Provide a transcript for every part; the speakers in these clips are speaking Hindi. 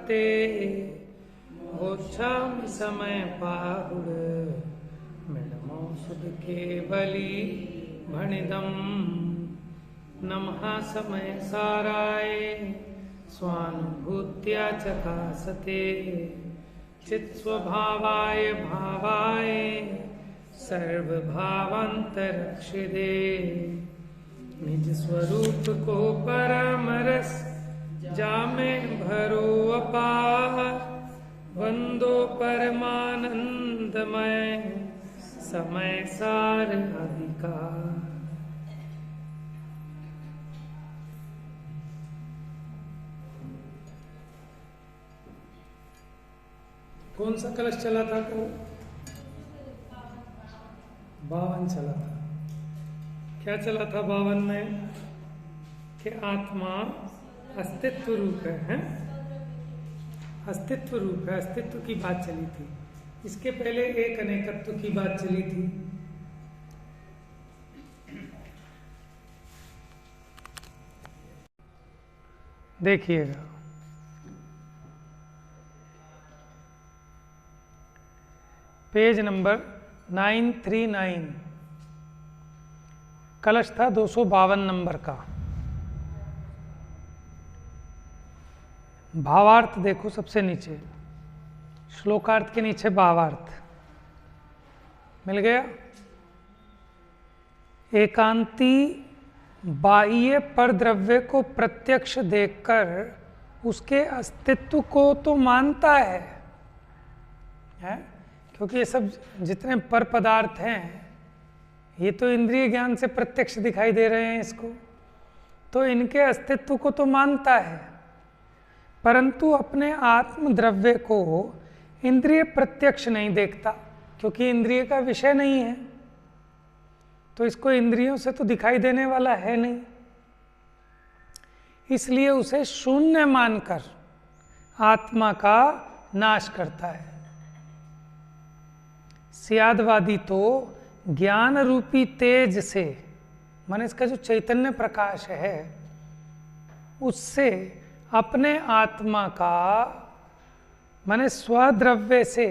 ते मोक्षामि समय पाहुर मिलमो सुध केवली भणिदम नमः समय साराय स्वानुभूत्या चकासते चित् स्वभावाय भावाय सर्वभावांतरक्षिदे निज स्वरूप को परम रस जामे भरो अपार वंदो परमानंदमय समय सार अधिकार। कौन सा कलश चला था? 52 चला था। क्या चला था 52 में? कि आत्मा अस्तित्व रूप है? अस्तित्व रूप है, अस्तित्व की बात चली थी। इसके पहले एक अनेकत्व की बात चली थी। देखिएगा, पेज नंबर 939, कलश था 252 नंबर का। भावार्थ देखो सबसे नीचे, श्लोकार्थ के नीचे भावार्थ मिल गया। एकांती बाह्य परद्रव्य को प्रत्यक्ष देखकर उसके अस्तित्व को तो मानता है? क्योंकि ये सब जितने पर पदार्थ हैं ये तो इंद्रिय ज्ञान से प्रत्यक्ष दिखाई दे रहे हैं इसको, तो इनके अस्तित्व को तो मानता है, परंतु अपने आत्म द्रव्य को इंद्रिय प्रत्यक्ष नहीं देखता, क्योंकि इंद्रिय का विषय नहीं है, तो इसको इंद्रियों से तो दिखाई देने वाला है नहीं। इसलिए उसे शून्य मानकर आत्मा का नाश करता है। सियादवादी तो ज्ञान रूपी तेज से, माने इसका जो चैतन्य प्रकाश है, उससे अपने आत्मा का माने स्वद्रव्य से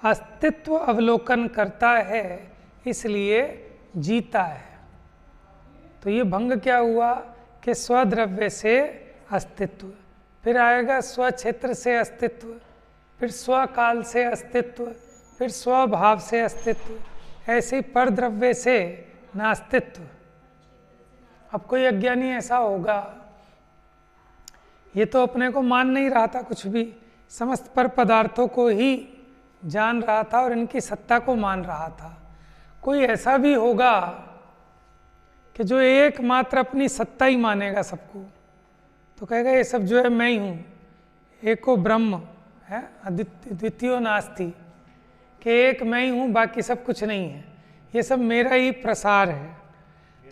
अस्तित्व अवलोकन करता है, इसलिए जीता है। तो ये भंग क्या हुआ कि स्वद्रव्य से अस्तित्व, फिर आएगा स्वक्षेत्र से अस्तित्व, फिर स्वकाल से अस्तित्व, फिर स्वभाव से अस्तित्व, ऐसे ही परद्रव्य से नास्तित्व। अब कोई अज्ञानी ऐसा होगा, ये तो अपने को मान नहीं रहा था कुछ भी, समस्त पर पदार्थों को ही जान रहा था और इनकी सत्ता को मान रहा था। कोई ऐसा भी होगा कि जो एकमात्र अपनी सत्ता ही मानेगा सबको, तो कहेगा ये सब जो है मैं ही हूँ, एको ब्रह्म है, द्वितीयो नास्ति, कि एक मैं ही हूँ, बाकी सब कुछ नहीं है, ये सब मेरा ही प्रसार है,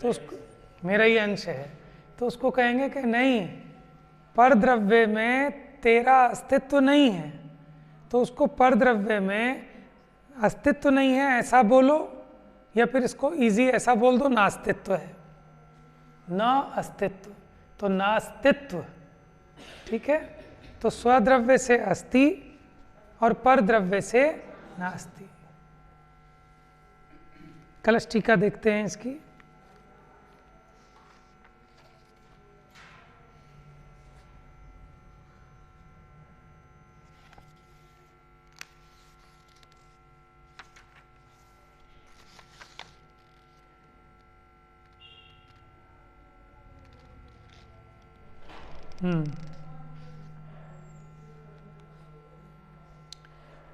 तो उसको मेरा ही अंश है। तो उसको कहेंगे कि नहीं, परद्रव्य में तेरा अस्तित्व नहीं है, तो उसको परद्रव्य में अस्तित्व नहीं है ऐसा बोलो, या फिर इसको इजी ऐसा बोल दो, नास्तित्व है, न अस्तित्व, तो नास्तित्व। ठीक है, तो स्वद्रव्य से अस्ति और परद्रव्य से नास्ति। कलश टीका देखते हैं इसकी।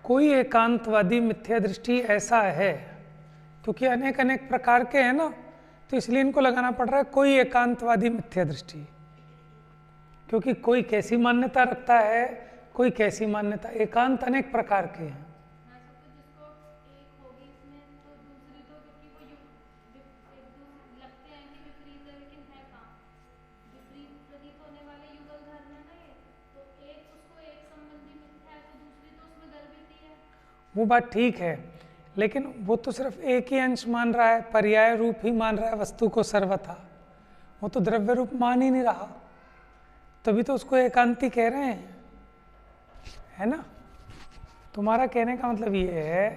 कोई एकांतवादी मिथ्या दृष्टि ऐसा है, क्योंकि अनेक अनेक प्रकार के हैं ना, तो इसलिए इनको लगाना पड़ रहा है कोई एकांतवादी मिथ्या दृष्टि, क्योंकि कोई कैसी मान्यता रखता है, कोई कैसी मान्यता, एकांत अनेक प्रकार के हैं। वो बात ठीक है, लेकिन वो तो सिर्फ एक ही अंश मान रहा है, पर्याय रूप ही मान रहा है वस्तु को सर्वथा, वो तो द्रव्य रूप मान ही नहीं रहा, तभी तो उसको एकांती कह रहे हैं। है ना। तुम्हारा कहने का मतलब ये है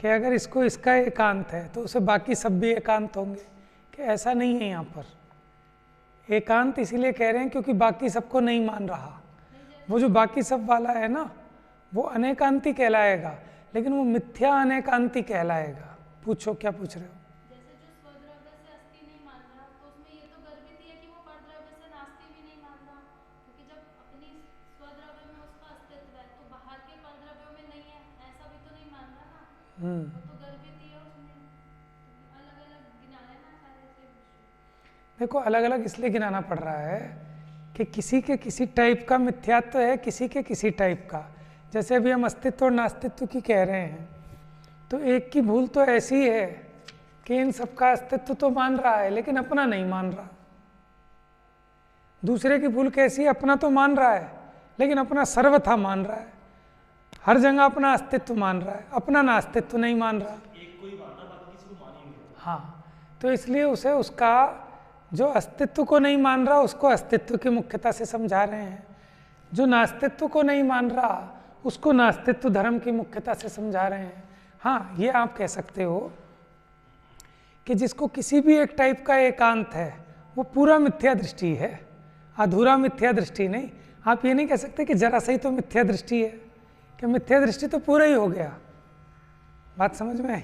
कि अगर इसको इसका एकांत है तो उसे बाकी सब भी एकांत होंगे, कि ऐसा नहीं है। यहाँ पर एकांत इसीलिए कह रहे हैं क्योंकि बाकी सबको नहीं मान रहा। वो जो बाकी सब वाला है ना, वो अनेकांती कहलाएगा, लेकिन वो मिथ्या अनेकांती कहलाएगा। पूछो क्या पूछ रहे हो? जैसे जो स्वद्रव्य से अस्थि नहीं मान रहा, तो उसमें ये तो गर्भित ही है कि वो परद्रव्य से नास्ति भी नहीं मान रहा, क्योंकि जब अपनी स्वद्रव्य में उसका अस्तित्व है तो बाहर के परद्रव्यों में नहीं है, ऐसा भी तो नहीं मान रहा ना। वो तो गर्भित ही है उसमें। अलग अलग गिनाना है ना सारे से विषय। देखो, अलग अलग इसलिए गिनाना पड़ रहा है कि किसी के किसी टाइप का मिथ्यात्व है, किसी के किसी टाइप का। जैसे अभी हम अस्तित्व और नास्तित्व की कह रहे हैं, तो एक की भूल तो ऐसी है कि इन सबका अस्तित्व तो मान रहा है लेकिन अपना नहीं मान रहा। दूसरे की भूल कैसी है? अपना तो मान रहा है लेकिन अपना सर्वथा मान रहा है, हर जगह अपना अस्तित्व मान रहा है, अपना नास्तित्व नहीं मान रहा। एक कोई मानना, बाकी किसी को मान ही नहीं। हाँ, तो इसलिए उसे उसका जो अस्तित्व को नहीं मान रहा उसको अस्तित्व की मुख्यता से समझा रहे हैं, जो नास्तित्व को नहीं मान रहा उसको नास्तित्व धर्म की मुख्यता से समझा रहे हैं। हाँ, ये आप कह सकते हो कि जिसको किसी भी एक टाइप का एकांत है वो पूरा मिथ्या दृष्टि है, अधूरा मिथ्या दृष्टि नहीं। आप ये नहीं कह सकते कि जरा सही तो मिथ्या दृष्टि है, कि मिथ्या दृष्टि तो पूरा ही हो गया। बात समझ में आई?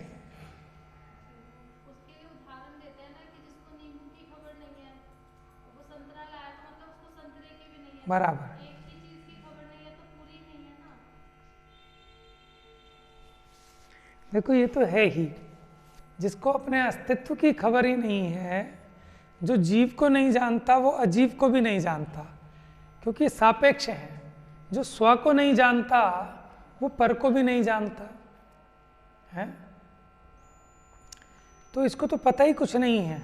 उसके लिए उदाहरण देते हैं ना कि जिसको नींबू की खबर नहीं है, वो संतरा लाया तो मतलब उसको संतरे की भी नहीं है। बराबर। एक ही चीज की खबर नहीं है तो पूरी नहीं है ना। देखो, ये तो है ही, जिसको अपने अस्तित्व की खबर ही नहीं है, जो जीव को नहीं जानता वो अजीव को भी नहीं जानता, क्योंकि सापेक्ष है। जो स्व को नहीं जानता वो पर को भी नहीं जानता है। तो इसको तो पता ही कुछ नहीं है,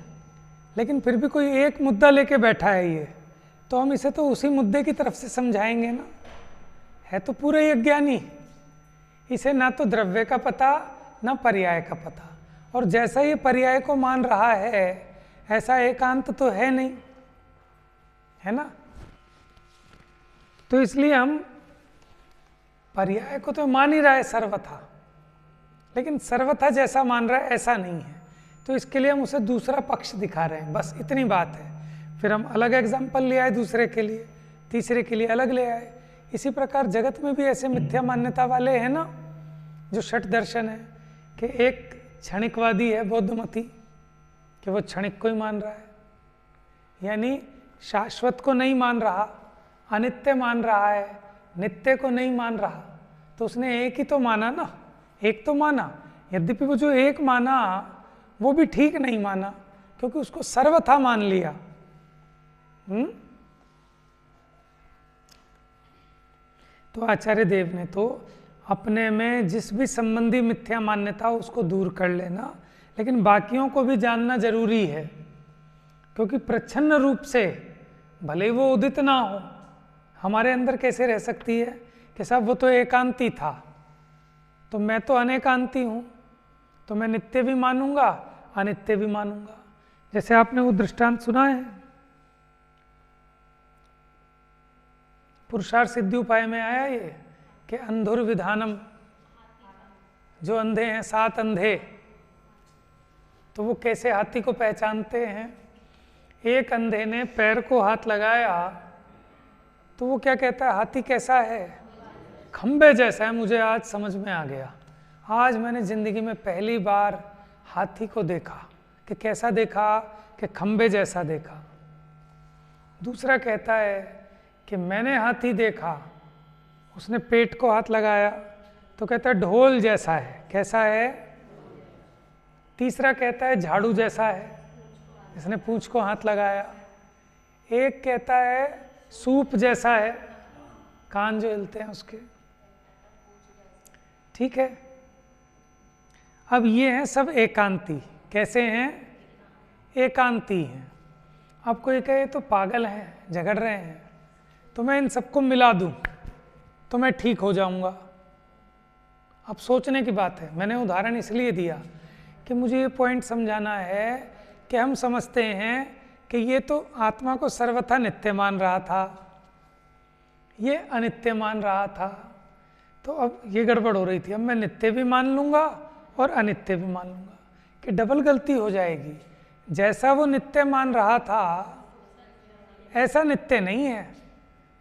लेकिन फिर भी कोई एक मुद्दा लेके बैठा है ये, तो हम इसे तो उसी मुद्दे की तरफ से समझाएंगे ना। है तो पूरे ही अज्ञानी, इसे ना तो द्रव्य का पता ना पर्याय का पता, और जैसा ये पर्याय को मान रहा है ऐसा एकांत तो है नहीं, है ना। तो इसलिए हम पर्याय को तो मान ही रहा है सर्वथा, लेकिन सर्वथा जैसा मान रहा है ऐसा नहीं है। तो इसके लिए हम उसे दूसरा पक्ष दिखा रहे हैं, बस इतनी बात है। फिर हम अलग एग्जाम्पल ले आए दूसरे के लिए, तीसरे के लिए अलग ले आए। इसी प्रकार जगत में भी ऐसे मिथ्या मान्यता वाले हैं ना, जो षट दर्शन है, कि एक क्षणिकवादी है बौद्धमती, कि वो क्षणिक को ही मान रहा है, यानी शाश्वत को नहीं मान रहा, अनित्य मान रहा है, नित्य को नहीं मान रहा। तो उसने एक ही तो माना ना, एक तो माना, यद्यपि वो जो एक माना वो भी ठीक नहीं माना, क्योंकि उसको सर्वथा मान लिया। तो आचार्य देव ने तो अपने में जिस भी संबंधी मिथ्या मान्यता उसको दूर कर लेना, लेकिन बाकियों को भी जानना जरूरी है, क्योंकि प्रच्छन्न रूप से भले वो उदित ना हो, हमारे अंदर कैसे रह सकती है कि साहब वो तो एकांती था, तो मैं तो अनेकांती हूँ, तो मैं नित्य भी मानूंगा अनित्य भी मानूंगा। जैसे आपने वो दृष्टांत सुना है पुरुषार्थ सिद्धि उपाय में आया ये, कि अंधुर विधानम, जो अंधे हैं 7 अंधे, तो वो कैसे हाथी को पहचानते हैं। एक अंधे ने पैर को हाथ लगाया तो वो क्या कहता है, हाथी कैसा है, खंबे जैसा है। मुझे आज समझ में आ गया, आज मैंने जिंदगी में पहली बार हाथी को देखा। कि कैसा देखा, कि खंबे जैसा देखा। दूसरा कहता है कि मैंने हाथी देखा, उसने पेट को हाथ लगाया तो कहता है ढोल जैसा है। कैसा है? तीसरा कहता है झाड़ू जैसा है, इसने पूंछ को हाथ लगाया। एक कहता है सूप जैसा है, कान जो हिलते हैं उसके। ठीक है, अब ये हैं सब एकांती। कैसे हैं? एकांती हैं। अब कोई कहे तो पागल हैं, झगड़ रहे हैं, तो मैं इन सबको मिला दूं तो मैं ठीक हो जाऊंगा। अब सोचने की बात है, मैंने उदाहरण इसलिए दिया कि मुझे ये पॉइंट समझाना है कि हम समझते हैं कि ये तो आत्मा को सर्वथा नित्य मान रहा था, ये अनित्य मान रहा था, तो अब ये गड़बड़ हो रही थी, अब मैं नित्य भी मान लूँगा और अनित्य भी मान लूँगा, कि डबल गलती हो जाएगी। जैसा वो नित्य मान रहा था ऐसा नित्य नहीं है,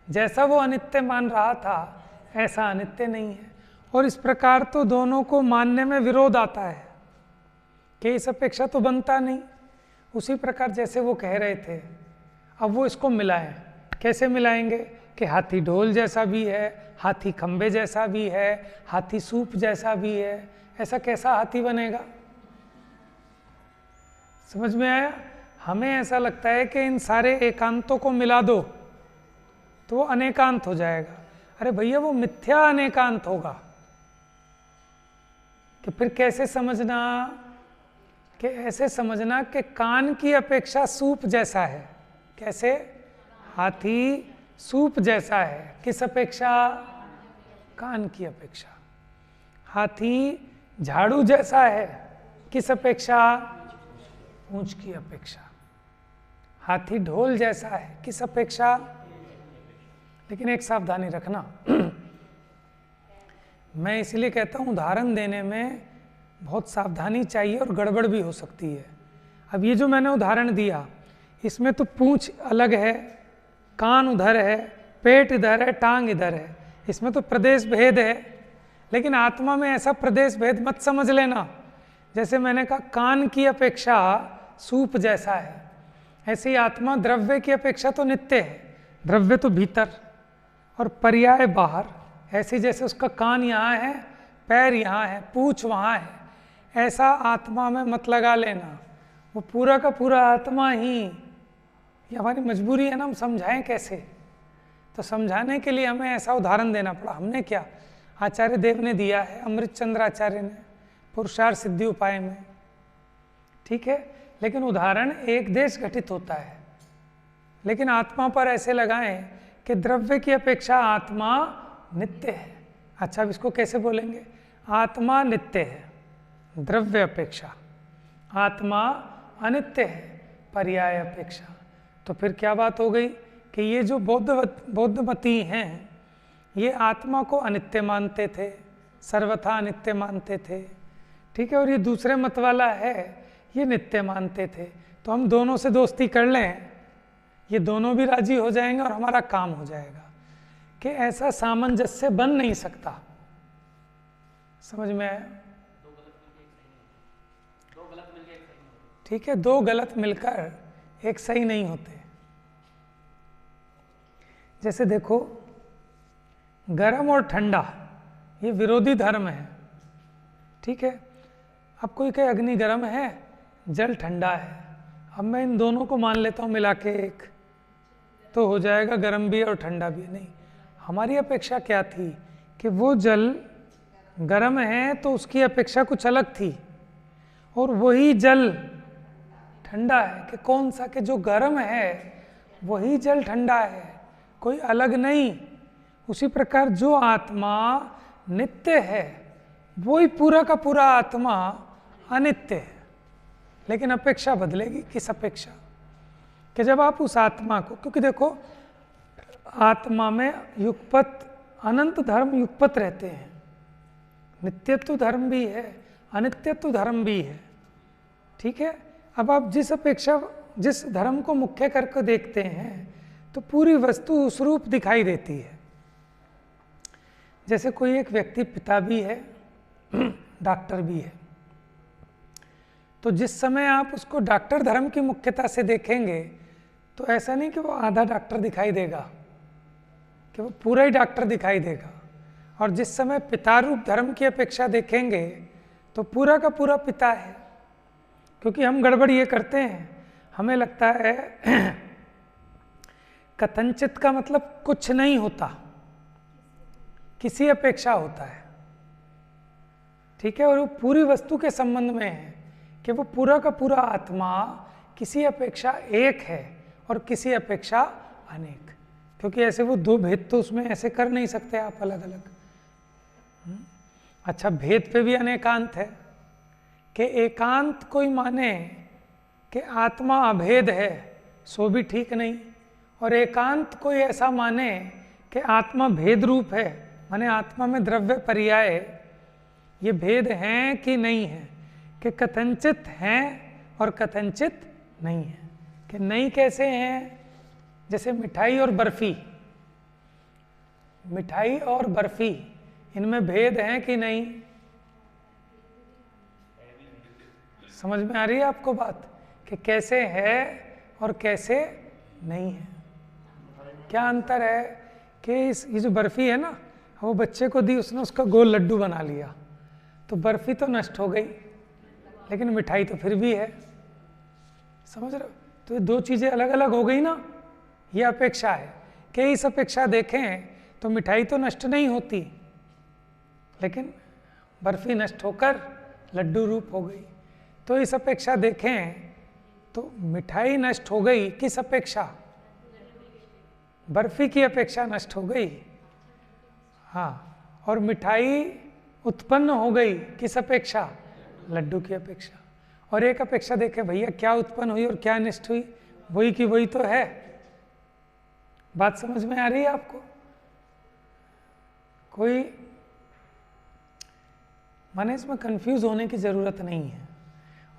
जैसा वो अनित्य मान रहा था ऐसा अनित्य नहीं है। और इस प्रकार तो दोनों को मानने में विरोध आता है कि इस अपेक्षा तो बनता नहीं। उसी प्रकार जैसे वो कह रहे थे, अब वो इसको मिलाएं, कैसे मिलाएंगे कि हाथी ढोल जैसा भी है, हाथी खंबे जैसा भी है, हाथी सूप जैसा भी है, ऐसा कैसा हाथी बनेगा? समझ में आया? हमें ऐसा लगता है कि इन सारे एकांतों को मिला दो तो वो अनेकांत हो जाएगा। अरे भैया वो मिथ्या अनेकांत होगा। कि फिर कैसे समझना? कि ऐसे समझना कि कान की अपेक्षा सूप जैसा है। कैसे? हाथी सूप जैसा है, किस अपेक्षा? कान की अपेक्षा। हाथी झाड़ू जैसा है, किस अपेक्षा? पूंछ की अपेक्षा। हाथी ढोल जैसा है, किस अपेक्षा? लेकिन एक सावधानी रखना, मैं इसलिए कहता हूँ उदाहरण देने में बहुत सावधानी चाहिए और गड़बड़ भी हो सकती है। अब ये जो मैंने उदाहरण दिया, इसमें तो पूंछ अलग है, कान उधर है, पेट इधर है, टांग इधर है, इसमें तो प्रदेश भेद है। लेकिन आत्मा में ऐसा प्रदेश भेद मत समझ लेना। जैसे मैंने कहा कान की अपेक्षा सूप जैसा है, ऐसे ही आत्मा द्रव्य की अपेक्षा तो नित्य है। द्रव्य तो भीतर और पर्याय बाहर। ऐसे जैसे उसका कान यहाँ है, पैर यहाँ है, पूंछ वहाँ है, ऐसा आत्मा में मत लगा लेना। वो पूरा का पूरा आत्मा ही, ये हमारी मजबूरी है ना, हम समझाएं कैसे? तो समझाने के लिए हमें ऐसा उदाहरण देना पड़ा। हमने क्या, आचार्य देव ने दिया है, अमृत चंद्र आचार्य ने पुरुषार्थ सिद्धि उपाय में, ठीक है। लेकिन उदाहरण एक देश घटित होता है, लेकिन आत्मा पर ऐसे लगाएं कि द्रव्य की अपेक्षा आत्मा नित्य है। अच्छा, अब इसको कैसे बोलेंगे? आत्मा नित्य है द्रव्य अपेक्षा, आत्मा अनित्य है पर्याय अपेक्षा। तो फिर क्या बात हो गई कि ये जो बौद्धमती हैं, ये आत्मा को अनित्य मानते थे, सर्वथा अनित्य मानते थे, ठीक है। और ये दूसरे मत वाला है, ये नित्य मानते थे। तो हम दोनों से दोस्ती कर लें, ये दोनों भी राजी हो जाएंगे और हमारा काम हो जाएगा। कि ऐसा सामंजस्य बन नहीं सकता। समझ में आया? ठीक है, दो गलत मिलकर एक सही नहीं होते। जैसे देखो, गर्म और ठंडा ये विरोधी धर्म है, ठीक है। अब कोई कहे अग्नि गर्म है, जल ठंडा है। अब मैं इन दोनों को मान लेता हूँ मिला के एक, तो हो जाएगा गर्म भी और ठंडा भी। नहीं, हमारी अपेक्षा क्या थी कि वो जल गर्म है तो उसकी अपेक्षा कुछ अलग थी, और वही जल ठंडा है कि कौन सा, कि जो गर्म है वही जल ठंडा है, कोई अलग नहीं। उसी प्रकार जो आत्मा नित्य है वही पूरा का पूरा आत्मा अनित्य है, लेकिन अपेक्षा बदलेगी। किस अपेक्षा? कि जब आप उस आत्मा को, क्योंकि देखो आत्मा में युगपत अनंत धर्म युगपत रहते हैं, नित्यत्व धर्म भी है, अनित्यत्व धर्म भी है, ठीक है। अब आप जिस अपेक्षा, जिस धर्म को मुख्य करके देखते हैं तो पूरी वस्तु उस रूप दिखाई देती है। जैसे कोई एक व्यक्ति पिता भी है, डॉक्टर भी है, तो जिस समय आप उसको डॉक्टर धर्म की मुख्यता से देखेंगे तो ऐसा नहीं कि वो आधा डॉक्टर दिखाई देगा, कि वो पूरा ही डॉक्टर दिखाई देगा। और जिस समय पिता रूप धर्म की अपेक्षा देखेंगे तो पूरा का पूरा पिता है। क्योंकि हम गड़बड़ ये करते हैं, हमें लगता है कथनचित का मतलब कुछ नहीं होता, किसी अपेक्षा होता है, ठीक है। और वो पूरी वस्तु के संबंध में है कि वो पूरा का पूरा आत्मा किसी अपेक्षा एक है और किसी अपेक्षा अनेक। क्योंकि ऐसे वो दो भेद तो उसमें ऐसे कर नहीं सकते आप अलग अलग। अच्छा, भेद पे भी अनेकांत है कि एकांत कोई माने कि आत्मा अभेद है, सो भी ठीक नहीं। और एकांत कोई ऐसा माने कि आत्मा भेद रूप है, माने आत्मा में द्रव्य पर्याय ये भेद हैं कि नहीं है, कि कथनचित हैं और कथनचित नहीं है। कि नहीं कैसे हैं? जैसे मिठाई और बर्फी, मिठाई और बर्फी इनमें भेद हैं कि नहीं? समझ में आ रही है आपको बात कि कैसे है और कैसे नहीं है? क्या अंतर है कि ये जो बर्फी है ना, वो बच्चे को दी, उसने उसका गोल लड्डू बना लिया, तो बर्फी तो नष्ट हो गई, लेकिन मिठाई तो फिर भी है। समझ रहे हो? तो ये दो चीज़ें अलग अलग हो गई ना। ये अपेक्षा है कि इस अपेक्षा देखें तो मिठाई तो नष्ट नहीं होती, लेकिन बर्फी नष्ट होकर लड्डू रूप हो गई। तो इस अपेक्षा देखें तो मिठाई नष्ट हो गई, किस अपेक्षा? बर्फी की अपेक्षा नष्ट हो गई। हाँ, और मिठाई उत्पन्न हो गई किस अपेक्षा? लड्डू की अपेक्षा। और एक अपेक्षा देखें भैया, क्या उत्पन्न हुई और क्या नष्ट हुई? वही की वही तो है। बात समझ में आ रही है आपको? कोई माने इसमें कंफ्यूज होने की ज़रूरत नहीं है।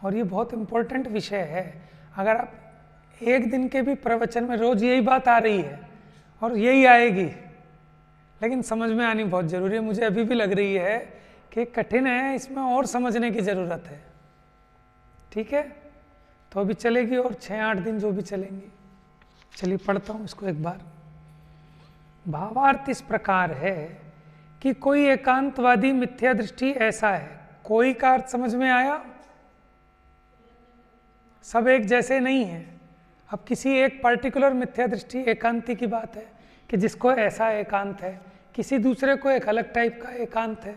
और ये बहुत इम्पोर्टेंट विषय है। अगर आप एक दिन के भी प्रवचन में रोज यही बात आ रही है और यही आएगी, लेकिन समझ में आनी बहुत ज़रूरी है। मुझे अभी भी लग रही है कि कठिन है, इसमें और समझने की ज़रूरत है। ठीक है, तो अभी चलेगी और 6-8 दिन जो भी चलेंगी। चलिए पढ़ता हूँ इसको एक बार। भावार्थ इस प्रकार है कि कोई एकांतवादी मिथ्या दृष्टि ऐसा है। कोई का अर्थ समझ में आया? सब एक जैसे नहीं है। अब किसी एक पर्टिकुलर मिथ्या दृष्टि एकांति की बात है कि जिसको ऐसा एकांत है, किसी दूसरे को एक अलग टाइप का एकांत है,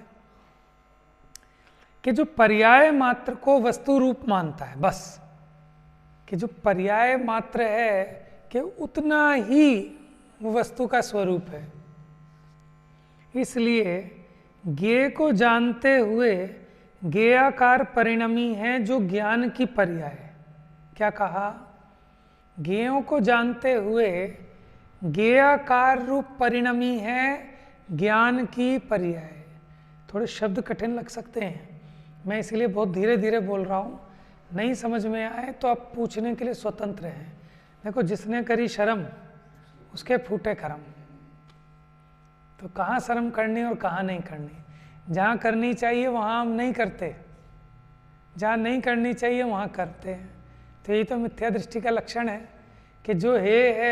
कि जो पर्याय मात्र को वस्तु रूप मानता है। बस कि जो पर्याय मात्र है कि उतना ही वो वस्तु का स्वरूप है। इसलिए ज्ञेय को जानते हुए ज्ञेयाकार परिणमी है जो ज्ञान की पर्याय। क्या कहा? ज्ञेयों को जानते हुए ज्ञेयाकार रूप परिणमी है ज्ञान की पर्याय। थोड़े शब्द कठिन लग सकते हैं, मैं इसलिए बहुत धीरे धीरे बोल रहा हूँ। नहीं समझ में आए तो आप पूछने के लिए स्वतंत्र हैं। देखो, जिसने करी शर्म उसके फूटे कर्म। तो कहाँ शर्म करनी और कहाँ नहीं करनी? जहाँ करनी चाहिए वहाँ हम नहीं करते, जहाँ नहीं करनी चाहिए वहाँ करते हैं। तो यही तो मिथ्या दृष्टि का लक्षण है कि जो है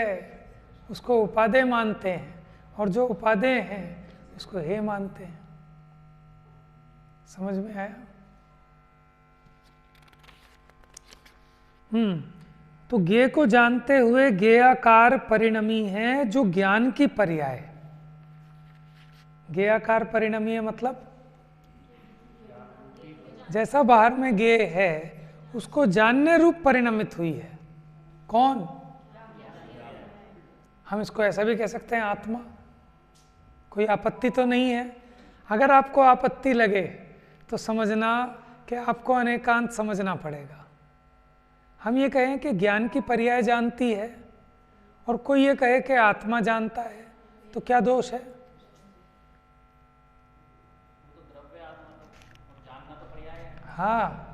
उसको उपादेय मानते हैं और जो उपादेय हैं उसको हे मानते हैं। समझ में आया? तो ज्ञेय को जानते हुए ज्ञेयाकार परिणमी है जो ज्ञान की पर्याय। ज्ञेयाकार परिणमी है मतलब जैसा बाहर में ज्ञेय है उसको जानने रूप परिणमित हुई है। कौन? हम इसको ऐसा भी कह सकते हैं, आत्मा। कोई आपत्ति तो नहीं है। अगर आपको आपत्ति लगे तो समझना कि आपको अनेकांत समझना पड़ेगा। हम ये कहें कि ज्ञान की पर्याय जानती है और कोई ये कहे कि आत्मा जानता है, तो क्या दोष है? हाँ,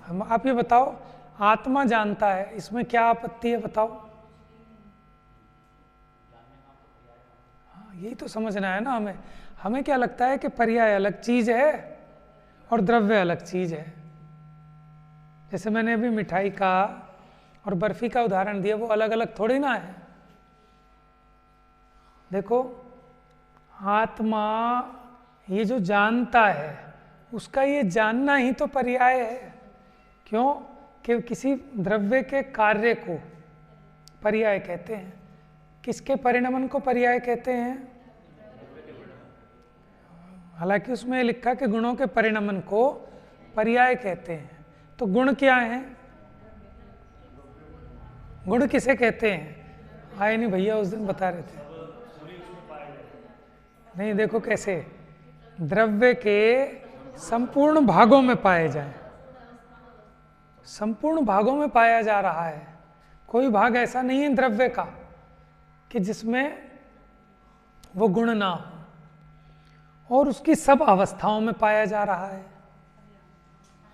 हम आप ये बताओ, आत्मा जानता है, इसमें क्या आपत्ति है बताओ? हाँ, यही तो समझना है ना हमें। हमें क्या लगता है कि पर्याय अलग चीज है और द्रव्य अलग चीज है। जैसे मैंने अभी मिठाई का और बर्फी का उदाहरण दिया, वो अलग अलग थोड़ी ना है। देखो, आत्मा ये जो जानता है उसका ये जानना ही तो पर्याय है। क्यों? कि किसी द्रव्य के कार्य को पर्याय कहते हैं। किसके परिणमन को पर्याय कहते हैं? हालांकि उसमें लिखा कि गुणों के परिणमन को पर्याय कहते हैं। तो गुण क्या है? गुण किसे कहते हैं? आए नहीं भैया, उस दिन बता रहे थे। नहीं, देखो कैसे द्रव्य के संपूर्ण भागों में पाए जाए। संपूर्ण भागों में पाया जा रहा है। कोई भाग ऐसा नहीं है द्रव्य का कि जिसमें वो गुण ना हो, और उसकी सब अवस्थाओं में पाया जा रहा है।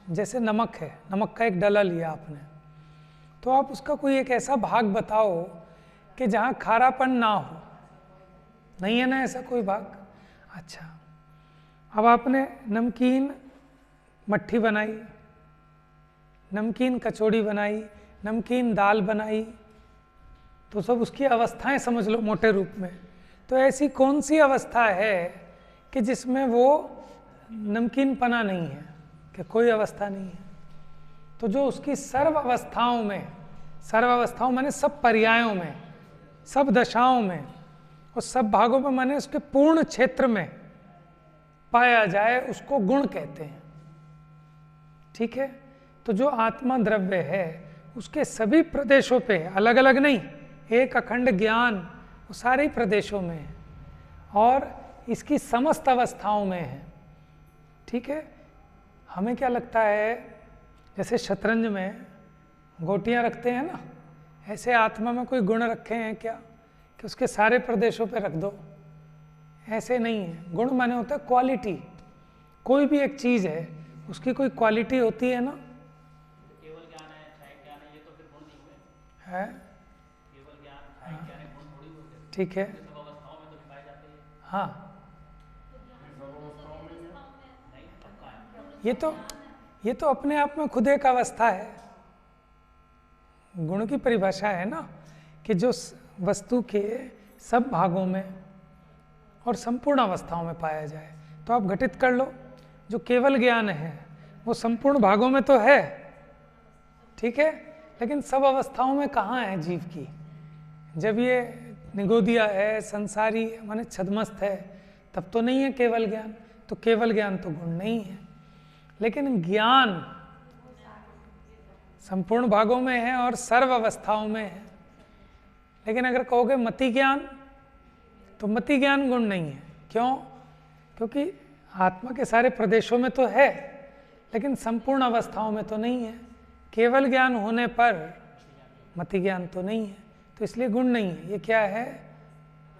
जैसे नमक है, नमक का एक डला लिया आपने, तो आप उसका कोई एक ऐसा भाग बताओ कि जहाँ खारापन ना हो, नहीं है ना ऐसा कोई भाग। अच्छा, अब आपने नमकीन मट्ठी बनाई, नमकीन कचौड़ी बनाई, नमकीन दाल बनाई, तो सब उसकी अवस्थाएं समझ लो मोटे रूप में। तो ऐसी कौन सी अवस्था है कि जिसमें वो नमकीन पना नहीं है, कि कोई अवस्था नहीं है? तो जो उसकी सर्व अवस्थाओं में, सर्व अवस्थाओं माने सब पर्यायों में, सब दशाओं में और सब भागों में माने उसके पूर्ण क्षेत्र में पाया जाए, उसको गुण कहते हैं। ठीक है, तो जो आत्मा द्रव्य है उसके सभी प्रदेशों पे, अलग अलग नहीं, एक अखंड ज्ञान वो सारे प्रदेशों में है और इसकी समस्त अवस्थाओं में है। ठीक है, हमें क्या लगता है, जैसे शतरंज में गोटियां रखते हैं ना, ऐसे आत्मा में कोई गुण रखे हैं क्या कि उसके सारे प्रदेशों पे रख दो? ऐसे नहीं है। गुण माने होता है क्वालिटी। कोई भी एक चीज़ है उसकी कोई क्वालिटी होती है ना। केवल ज्ञान है, छाया ज्ञान है, ये तो फिर गुण नहीं हुए। है केवल ज्ञान, छाया ज्ञान है, गुण थोड़ी होते। ठीक है, सब अवस्थाओं में तो दिखाए जाते हैं। हाँ, नहीं, पक्का है। ये तो अपने आप में खुद एक अवस्था है। गुण की परिभाषा है ना कि जो वस्तु के सब भागों में और संपूर्ण अवस्थाओं में पाया जाए। तो आप घटित कर लो, जो केवल ज्ञान है वो संपूर्ण भागों में तो है, ठीक है, लेकिन सब अवस्थाओं में कहाँ है जीव की? जब ये निगोदिया है, संसारी माने छद्मस्त है, तब तो नहीं है केवल ज्ञान। तो केवल ज्ञान तो गुण नहीं है, लेकिन ज्ञान संपूर्ण भागों में है और सर्व अवस्थाओं में है। लेकिन अगर कहोगे मति ज्ञान, तो मति ज्ञान गुण नहीं है। क्यों? क्योंकि आत्मा के सारे प्रदेशों में तो है, लेकिन संपूर्ण अवस्थाओं में तो नहीं है। केवल ज्ञान होने पर मति ज्ञान तो नहीं है, तो इसलिए गुण नहीं है। ये क्या है?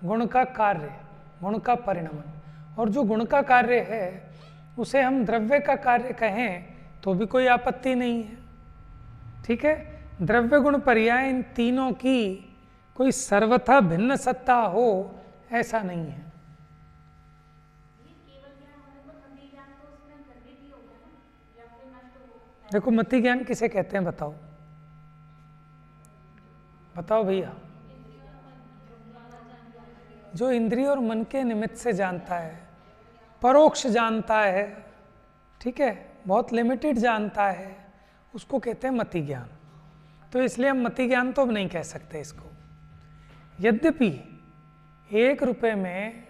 गुण का कार्य, गुण का परिणमन। और जो गुण का कार्य है उसे हम द्रव्य का कार्य कहें तो भी कोई आपत्ति नहीं है। ठीक है, द्रव्य गुण पर्याय इन तीनों की कोई सर्वथा भिन्न सत्ता हो ऐसा नहीं है। देखो मति ज्ञान किसे कहते हैं बताओ, बताओ भैया। जो इंद्रिय और मन के निमित्त से जानता है, परोक्ष जानता है, ठीक है, बहुत लिमिटेड जानता है, उसको कहते हैं मति ज्ञान। तो इसलिए हम मति ज्ञान तो अब नहीं कह सकते इसको। यद्यपि 1 रुपये में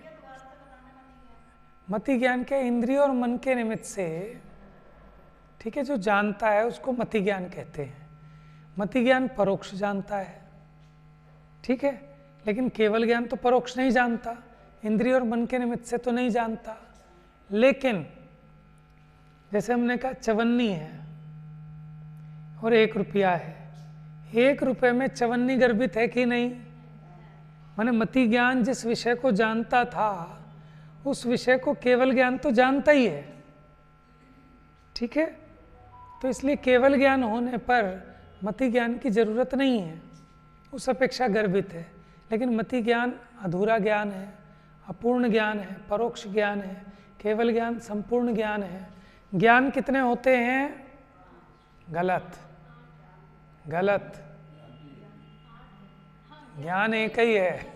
मति ज्ञान के इंद्रिय और मन के निमित्त से, ठीक है, जो जानता है उसको मति ज्ञान कहते हैं। मति ज्ञान परोक्ष जानता है, ठीक है, लेकिन केवल ज्ञान तो परोक्ष नहीं जानता, इंद्रिय और मन के निमित्त से तो नहीं जानता। लेकिन जैसे हमने कहा चवन्नी है और 1 रुपया है, 1 रुपये में चवन्नी गर्भित है कि नहीं? माने मति ज्ञान जिस विषय को जानता था उस विषय को केवल ज्ञान तो जानता ही है, ठीक है। तो इसलिए केवल ज्ञान होने पर मति ज्ञान की जरूरत नहीं है, उस अपेक्षा गर्भित है। लेकिन मति ज्ञान अधूरा ज्ञान है, अपूर्ण ज्ञान है, परोक्ष ज्ञान है। केवल ज्ञान संपूर्ण ज्ञान है। ज्ञान कितने होते हैं? गलत, गलत, ज्ञान एक ही है।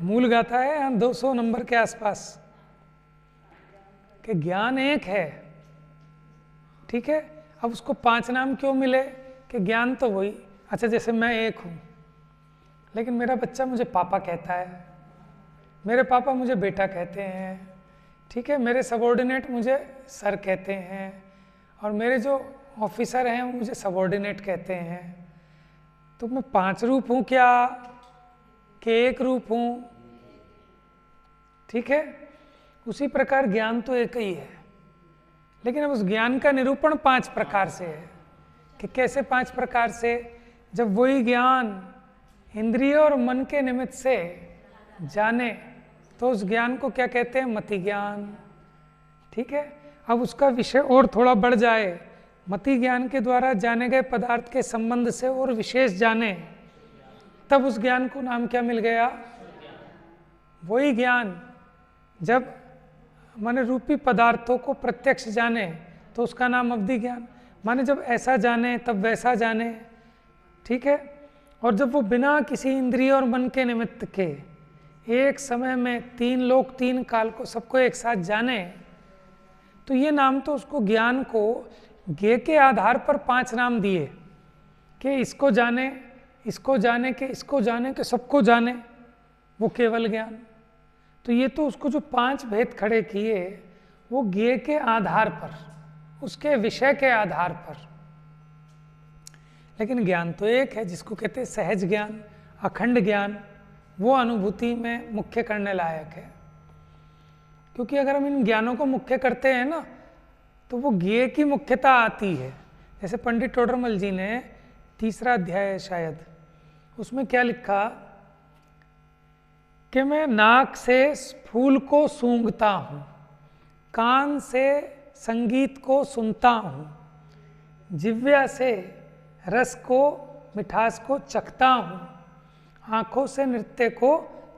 मूल गाथा है 200 नंबर के आसपास कि ज्ञान एक है, ठीक है। अब उसको 5 नाम क्यों मिले? कि ज्ञान तो वही। अच्छा, जैसे मैं एक हूँ, लेकिन मेरा बच्चा मुझे पापा कहता है, मेरे पापा मुझे बेटा कहते हैं, ठीक है, मेरे सबॉर्डिनेट मुझे सर कहते हैं, और मेरे जो ऑफिसर हैं वो मुझे सबॉर्डिनेट कहते हैं। तो मैं 5 रूप हूँ क्या कि 1 रूप हूँ? ठीक है, उसी प्रकार ज्ञान तो एक ही है, लेकिन अब उस ज्ञान का निरूपण 5 प्रकार से है। कि कैसे 5 प्रकार से? जब वही ज्ञान इंद्रिय और मन के निमित्त से जाने तो उस ज्ञान को क्या कहते हैं? मति ज्ञान। ठीक है, अब उसका विषय और थोड़ा बढ़ जाए, मति ज्ञान के द्वारा जाने गए पदार्थ के संबंध से और विशेष जाने, तब उस ज्ञान को नाम क्या मिल गया? वही ज्ञान जब माने रूपी पदार्थों को प्रत्यक्ष जाने तो उसका नाम अवधि ज्ञान। माने जब ऐसा जाने तब वैसा जाने। ठीक है, और जब वो बिना किसी इंद्रिय और मन के निमित्त के एक समय में 3 लोक 3 काल को सबको एक साथ जाने, तो ये नाम तो उसको ज्ञान को ज्ञ के आधार पर 5 नाम दिए कि इसको जाने, इसको जाने के, इसको जाने के, सबको जाने, वो केवल ज्ञान। तो ये तो उसको जो 5 भेद खड़े किए वो ज्ञ के आधार पर, उसके विषय के आधार पर। लेकिन ज्ञान तो एक है जिसको कहते हैं सहज ज्ञान, अखंड ज्ञान, वो अनुभूति में मुख्य करने लायक है। क्योंकि अगर हम इन ज्ञानों को मुख्य करते हैं ना तो वो ज्ञ की मुख्यता आती है। जैसे पंडित टोडरमल जी ने 3रा अध्याय शायद, उसमें क्या लिखा कि मैं नाक से फूल को सूंघता हूँ, कान से संगीत को सुनता हूँ, जिह्वा से रस को, मिठास को चखता हूँ, आँखों से नृत्य को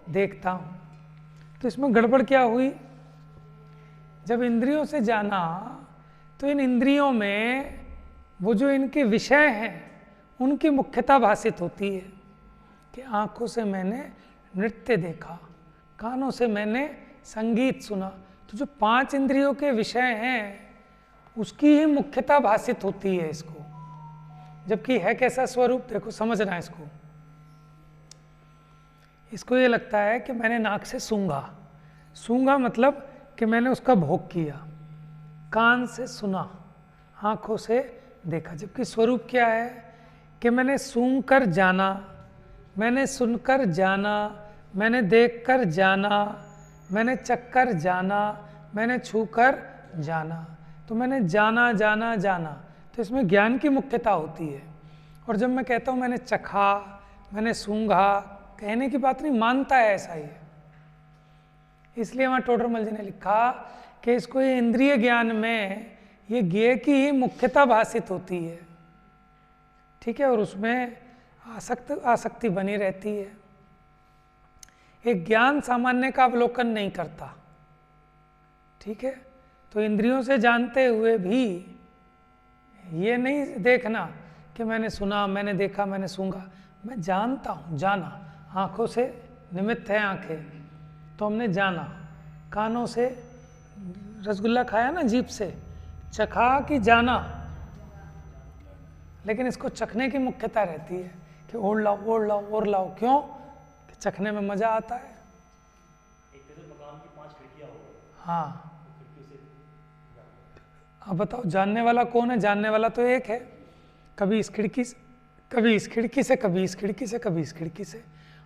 देखता हूँ। तो इसमें गड़बड़ क्या हुई? जब इंद्रियों से जाना तो इन इंद्रियों में वो जो इनके विषय हैं उनकी मुख्यता भाषित होती है कि आँखों से मैंने नृत्य देखा, कानों से मैंने संगीत सुना। तो जो 5 इंद्रियों के विषय हैं उसकी ही मुख्यता भाषित होती है इसको। जबकि है कैसा स्वरूप? देखो समझना इसको। इसको ये लगता है कि मैंने नाक से सूंघा, सूंघा मतलब कि मैंने उसका भोग किया, कान से सुना, आँखों से देखा। जबकि स्वरूप क्या है कि मैंने सूंघ कर जाना, मैंने सुनकर जाना, मैंने देखकर जाना, मैंने चखकर जाना, मैंने छूकर जाना। तो मैंने जाना जाना जाना, तो इसमें ज्ञान की मुख्यता होती है। और जब मैं कहता हूँ मैंने चखा, मैंने सूंघा, कहने की बात नहीं, मानता है ऐसा ही है। इसलिए वहाँ टोडरमल जी ने लिखा कि इसको ये इंद्रिय ज्ञान में ये ज्ञ की ही मुख्यता भाषित होती है। ठीक है, और उसमें आसक्ति बनी रहती है। एक ज्ञान सामान्य का अवलोकन नहीं करता। ठीक है, तो इंद्रियों से जानते हुए भी ये नहीं देखना कि मैंने सुना, मैंने देखा, मैंने सूंघा। मैं जानता हूँ, जाना, आँखों से निमित्त है आँखें, तो हमने जाना, कानों से रसगुल्ला खाया ना, जीभ से चखा कि जाना। लेकिन इसको चखने की मुख्यता रहती है कि ओढ़ लाओ, ओढ़ लाओ, ओढ़ लाओ। क्यों? कि चखने में मजा आता है। एक तरह से मकान की 5 खिड़कियां हो, हाँ, खिड़की से अब बताओ जानने वाला कौन है? जानने वाला तो एक है, कभी इस खिड़की से, कभी इस खिड़की से, कभी इस खिड़की से, कभी इस खिड़की से।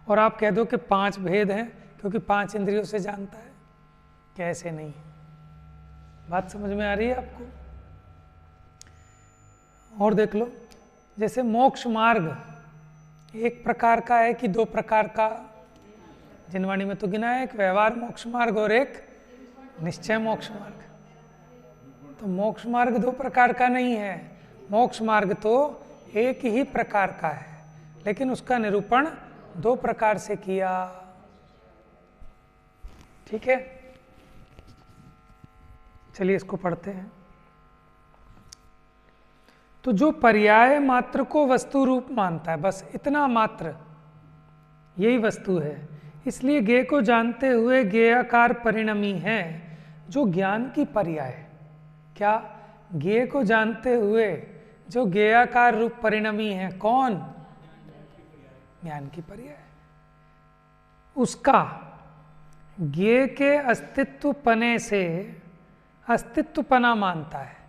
और आप कह दो कि 5 भेद हैं क्योंकि 5 इंद्रियों से जानता है। कैसे नहीं? बात समझ में आ रही है आपको? और देख लो, जैसे मोक्ष मार्ग एक प्रकार का है कि 2 प्रकार का? जिनवाणी में तो गिना है, एक व्यवहार मोक्ष मार्ग और एक निश्चय मोक्ष मार्ग। तो मोक्ष मार्ग 2 प्रकार का नहीं है, मोक्ष मार्ग तो एक ही प्रकार का है, लेकिन उसका निरूपण 2 प्रकार से किया। ठीक है, चलिए इसको पढ़ते हैं। तो जो पर्याय मात्र को वस्तु रूप मानता है, बस इतना मात्र, यही वस्तु है, इसलिए ज्ञ को जानते हुए ज्ञेयाकार परिणमी है जो ज्ञान की पर्याय। क्या? ज्ञ को जानते हुए जो ज्ञेयाकार रूप परिणमी है, कौन? ज्ञान की पर्याय। उसका ज्ञ के अस्तित्वपने से अस्तित्वपना मानता है।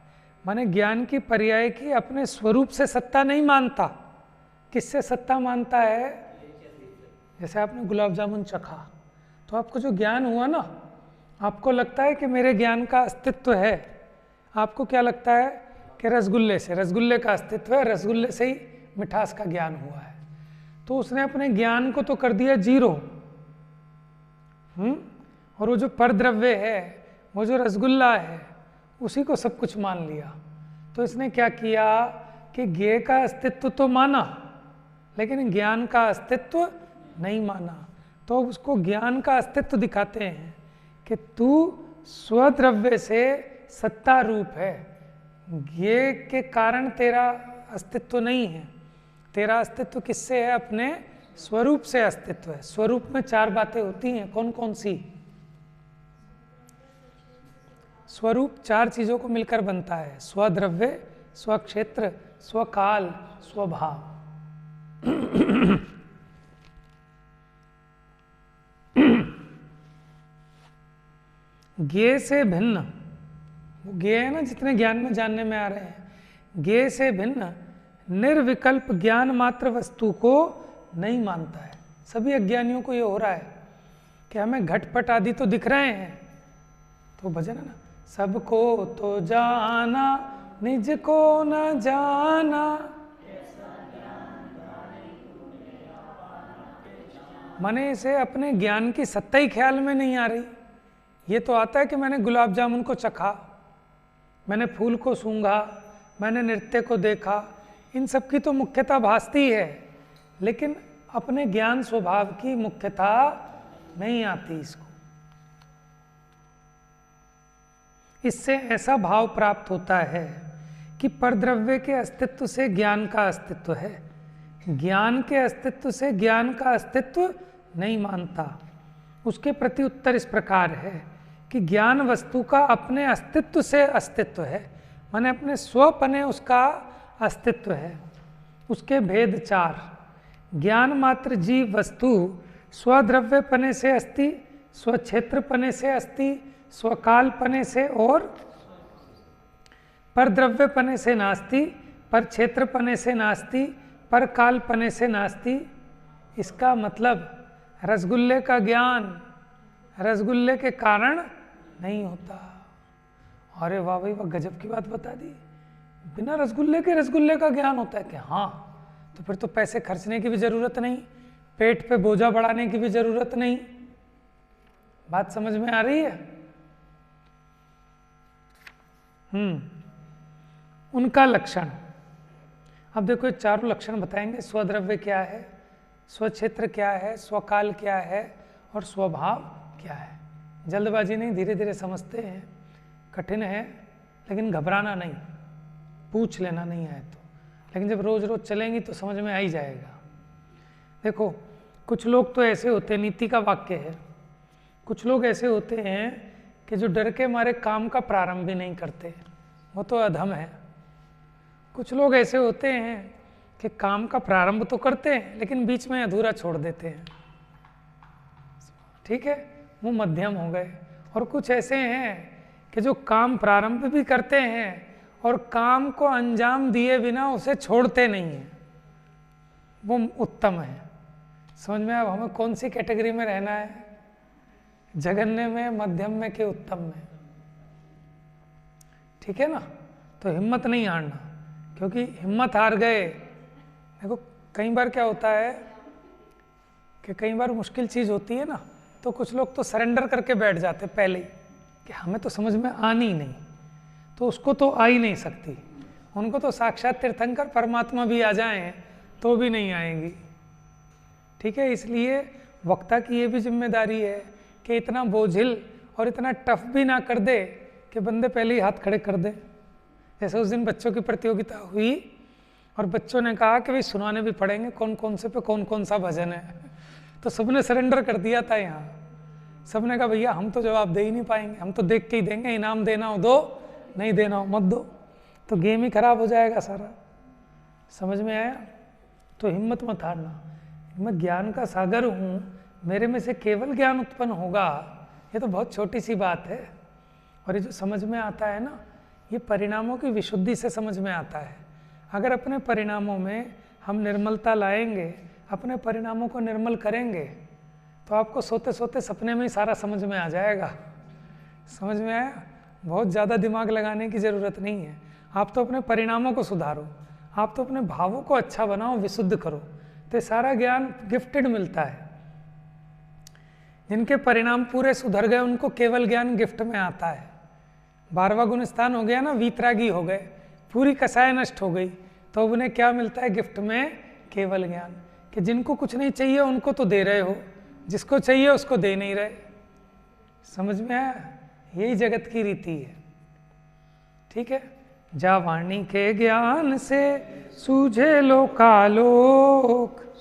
माने ज्ञान की पर्याय की अपने स्वरूप से सत्ता नहीं मानता। किससे सत्ता मानता है? जैसे आपने गुलाब जामुन चखा तो आपको जो ज्ञान हुआ ना, आपको लगता है कि मेरे ज्ञान का अस्तित्व है। आपको क्या लगता है कि रसगुल्ले से, रसगुल्ले का अस्तित्व है, रसगुल्ले से ही मिठास का ज्ञान हुआ है। तो उसने अपने ज्ञान को तो कर दिया जीरो। और वो जो परद्रव्य है, वो जो रसगुल्ला है, उसी को सब कुछ मान लिया। तो इसने क्या किया कि ज्ञेय का अस्तित्व तो माना, लेकिन ज्ञान का अस्तित्व नहीं माना। तो उसको ज्ञान का अस्तित्व दिखाते हैं कि तू स्वद्रव्य से सत्ता रूप है, ज्ञेय के कारण तेरा अस्तित्व नहीं है। तेरा अस्तित्व किससे है? अपने स्वरूप से अस्तित्व है। स्वरूप में 4 बातें होती हैं, कौन कौन सी? स्वरूप 4 चीजों को मिलकर बनता है, स्वद्रव्य, स्वक्षेत्र, स्वकाल, स्वभाव। ज्ञेय से भिन्न, वो ज्ञेय है ना, जितने ज्ञान में जानने में आ रहे हैं, ज्ञेय से भिन्न निर्विकल्प ज्ञान मात्र वस्तु को नहीं मानता है। सभी अज्ञानियों को ये हो रहा है कि हमें घटपट आदि तो दिख रहे हैं, तो भजन है ना, सबको तो जाना निज को न जाना, मने से अपने ज्ञान की सत्ता ही ख्याल में नहीं आ रही। ये तो आता है कि मैंने गुलाब जामुन को चखा, मैंने फूल को सूंघा, मैंने नृत्य को देखा, इन सब की तो मुख्यता भासती है, लेकिन अपने ज्ञान स्वभाव की मुख्यता नहीं आती इसको। इससे ऐसा भाव प्राप्त होता है कि परद्रव्य के अस्तित्व से ज्ञान का अस्तित्व है, ज्ञान के अस्तित्व से ज्ञान का अस्तित्व नहीं मानता। उसके प्रति उत्तर इस प्रकार है कि ज्ञान वस्तु का अपने अस्तित्व से अस्तित्व है, माने अपने स्वपने उसका अस्तित्व है। उसके भेद 4, ज्ञान मात्र जीव वस्तु स्वद्रव्य पने से अस्ति, स्वक्षेत्र पने से अस्ति, स्वकाल पने से और परद्रव्य पने से नास्ति, पर क्षेत्र पने से नास्ति, पर काल पने से नास्ति। इसका मतलब रसगुल्ले का ज्ञान रसगुल्ले के कारण नहीं होता। अरे वाह भाई वाह, गजब की बात बता दी। बिना रसगुल्ले के रसगुल्ले का ज्ञान होता है कि हाँ, तो फिर तो पैसे खर्चने की भी जरूरत नहीं, पेट पे बोझा बढ़ाने की भी जरूरत नहीं। बात समझ में आ रही है? उनका लक्षण, अब देखो ये 4 लक्षण बताएंगे। स्वद्रव्य क्या है, स्वक्षेत्र क्या है, स्वकाल क्या है और स्वभाव क्या है। जल्दबाजी नहीं, धीरे धीरे समझते हैं। कठिन है लेकिन घबराना नहीं, पूछ लेना नहीं आए तो, लेकिन जब रोज रोज चलेंगी तो समझ में आ ही जाएगा। देखो कुछ लोग तो ऐसे होते हैं, नीति का वाक्य है, कुछ लोग ऐसे होते हैं कि जो डर के मारे काम का प्रारंभ भी नहीं करते, वो तो अधम है। कुछ लोग ऐसे होते हैं कि काम का प्रारंभ तो करते हैं लेकिन बीच में अधूरा छोड़ देते हैं, ठीक है, वो मध्यम हो गए। और कुछ ऐसे हैं कि जो काम प्रारंभ भी करते हैं और काम को अंजाम दिए बिना उसे छोड़ते नहीं हैं, वो उत्तम है। समझ में अब हमें कौन सी कैटेगरी में रहना है, जघन्य में, मध्यम में कि उत्तम में, ठीक है ना। तो हिम्मत नहीं हारना, क्योंकि हिम्मत हार गए, देखो कई बार क्या होता है कि कई बार मुश्किल चीज़ होती है ना, तो कुछ लोग तो सरेंडर करके बैठ जाते पहले ही कि हमें तो समझ में आनी ही नहीं, तो उसको तो आ ही नहीं सकती, उनको तो साक्षात तीर्थंकर परमात्मा भी आ जाएं तो भी नहीं आएंगी, ठीक है। इसलिए वक्ता की ये भी जिम्मेदारी है कि इतना बोझिल और इतना टफ भी ना कर दे कि बंदे पहले ही हाथ खड़े कर दे। जैसे उस दिन बच्चों की प्रतियोगिता हुई और बच्चों ने कहा कि भाई सुनाने भी पड़ेंगे कौन कौन से पे कौन कौन सा भजन है, तो सबने सरेंडर कर दिया था। यहाँ सबने कहा भैया हम तो जवाब दे ही नहीं पाएंगे, हम तो देख के ही देंगे, इनाम देना हो दो, नहीं देना हो मत दो, तो गेम ही खराब हो जाएगा सारा। समझ में आया? तो हिम्मत मत हारना, मैं ज्ञान का सागर हूँ, मेरे में से केवल ज्ञान उत्पन्न होगा, ये तो बहुत छोटी सी बात है। और ये जो समझ में आता है ना, ये परिणामों की विशुद्धि से समझ में आता है। अगर अपने परिणामों में हम निर्मलता लाएंगे, अपने परिणामों को निर्मल करेंगे, तो आपको सोते सोते सपने में ही सारा समझ में आ जाएगा। समझ में आया? बहुत ज़्यादा दिमाग लगाने की ज़रूरत नहीं है। आप तो अपने परिणामों को सुधारो, आप तो अपने भावों को अच्छा बनाओ, विशुद्ध करो, तो सारा ज्ञान गिफ्टेड मिलता है। जिनके परिणाम पूरे सुधर गए उनको केवल ज्ञान गिफ्ट में आता है। 12वां गुण स्थान हो गया ना, वीतरागी हो गए, पूरी कसाय नष्ट हो गई, तो उन्हें क्या मिलता है गिफ्ट में? केवल ज्ञान। कि जिनको कुछ नहीं चाहिए उनको तो दे रहे हो, जिसको चाहिए उसको दे नहीं रहे। समझ में आया? यही जगत की रीति है। ठीक है। जा वाणी के ज्ञान से सूझे लोकालोक,